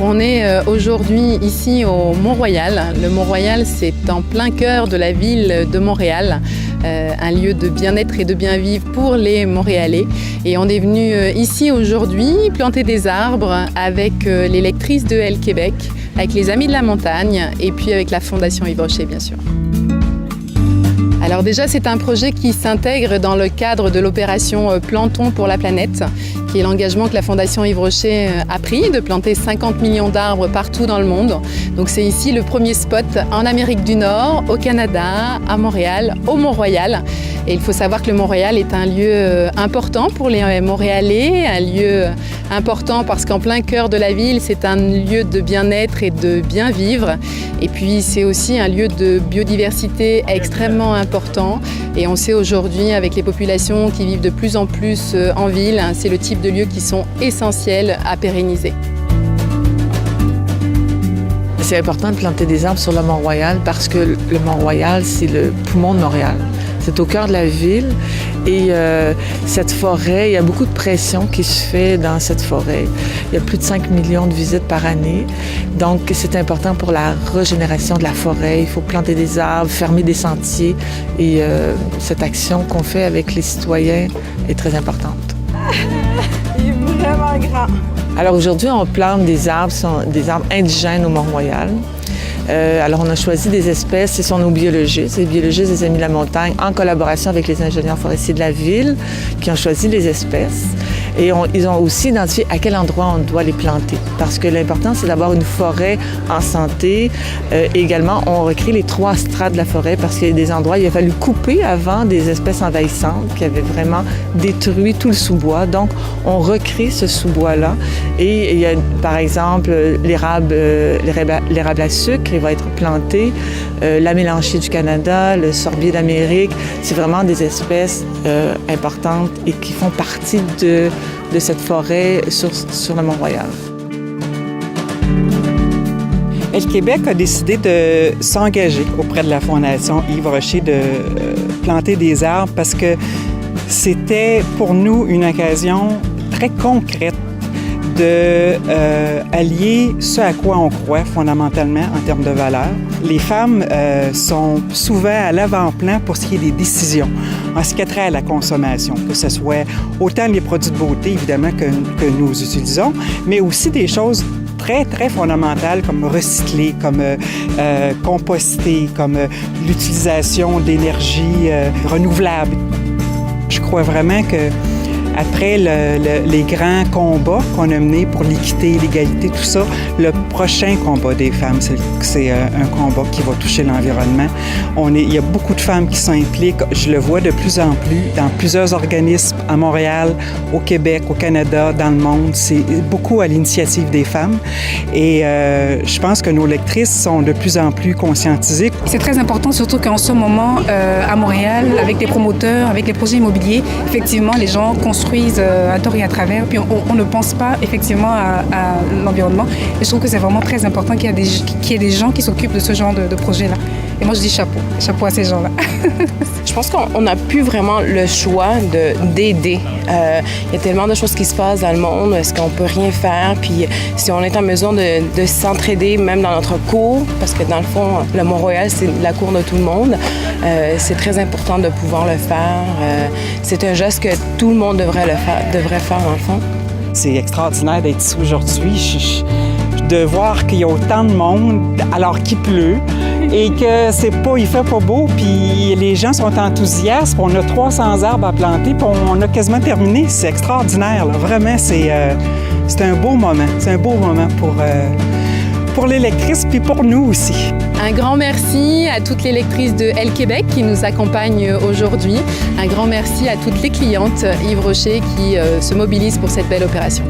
On est aujourd'hui ici au Mont-Royal. Le Mont-Royal, c'est en plein cœur de la ville de Montréal, un lieu de bien-être et de bien-vivre pour les Montréalais. Et on est venu ici aujourd'hui planter des arbres avec les lectrices de Elle Québec, avec les Amis de la Montagne et puis avec la Fondation Yves Rocher, bien sûr. Alors déjà, c'est un projet qui s'intègre dans le cadre de l'opération Plantons pour la planète, qui est l'engagement que la Fondation Yves Rocher a pris de planter 50 millions d'arbres partout dans le monde. Donc c'est ici le premier spot en Amérique du Nord, au Canada, à Montréal, au Mont-Royal. Et il faut savoir que le Mont-Royal est un lieu important pour les Montréalais, un lieu important parce qu'en plein cœur de la ville, c'est un lieu de bien-être et de bien vivre. Et puis c'est aussi un lieu de biodiversité extrêmement important. Et on sait aujourd'hui, avec les populations qui vivent de plus en plus en ville, c'est le type de lieux qui sont essentiels à pérenniser. C'est important de planter des arbres sur le Mont-Royal parce que le Mont-Royal, c'est le poumon de Montréal. C'est au cœur de la ville et cette forêt, il y a beaucoup de pression qui se fait dans cette forêt. Il y a plus de 5 millions de visites par année. Donc, c'est important pour la régénération de la forêt. Il faut planter des arbres, fermer des sentiers. Et cette action qu'on fait avec les citoyens est très importante. Il est vraiment grand. Alors aujourd'hui, on plante des arbres indigènes au Mont-Royal. Alors, on a choisi des espèces, ce sont nos biologistes, les biologistes des Amis de la Montagne, en collaboration avec les ingénieurs forestiers de la ville, qui ont choisi les espèces. Et ils ont aussi identifié à quel endroit on doit les planter. Parce que l'important, c'est d'avoir une forêt en santé. Également, on recrée les 3 strates de la forêt parce qu'il y a des endroits, il a fallu couper avant des espèces envahissantes qui avaient vraiment détruit tout le sous-bois. Donc, on recrée ce sous-bois-là. Et il y a, par exemple, l'érable à sucre, il va être planté. La mélanchie du Canada, le sorbier d'Amérique, c'est vraiment des espèces importantes et qui font partie de cette forêt sur le Mont-Royal. Elle Québec a décidé de s'engager auprès de la Fondation Yves Rocher de planter des arbres parce que c'était pour nous une occasion très concrète d'allier ce à quoi on croit fondamentalement en termes de valeurs. Les femmes sont souvent à l'avant-plan pour ce qui est des décisions en ce qui a trait à la consommation, que ce soit autant les produits de beauté, évidemment, que nous utilisons, mais aussi des choses très, très fondamentales comme recycler, comme composter, comme l'utilisation d'énergie renouvelable. Je crois vraiment que après les grands combats qu'on a menés pour l'équité, l'égalité, tout ça, le prochain combat des femmes, c'est un combat qui va toucher l'environnement. Il y a beaucoup de femmes qui s'impliquent. Je le vois de plus en plus dans plusieurs organismes à Montréal, au Québec, au Canada, dans le monde. C'est beaucoup à l'initiative des femmes. Et je pense que nos lectrices sont de plus en plus conscientisées. C'est très important, surtout qu'en ce moment, à Montréal, avec les promoteurs, avec les projets immobiliers, effectivement, les gens construisent à tort et à travers, puis on ne pense pas effectivement à l'environnement. Et je trouve que c'est vraiment très important qu'il y ait des gens qui s'occupent de ce genre de projet-là. Et moi, je dis chapeau à ces gens-là. Je pense qu'on n'a plus vraiment le choix d'aider. Il y a tellement de choses qui se passent dans le monde, est-ce qu'on peut rien faire? Puis si on est en mesure de s'entraider, même dans notre cour, parce que dans le fond, le Mont-Royal, c'est la cour de tout le monde, c'est très important de pouvoir le faire. C'est un geste que tout le monde devrait faire dans le fond. C'est extraordinaire d'être ici aujourd'hui. De voir qu'il y a autant de monde alors qu'il pleut et que il fait pas beau, puis les gens sont enthousiastes, puis on a 300 arbres à planter, puis on a quasiment terminé. C'est extraordinaire, là. Vraiment, c'est un beau moment. C'est un beau moment pour les lectrices, puis pour nous aussi. Un grand merci à toutes les lectrices de Elle Québec qui nous accompagnent aujourd'hui. Un grand merci à toutes les clientes Yves Rocher qui se mobilisent pour cette belle opération.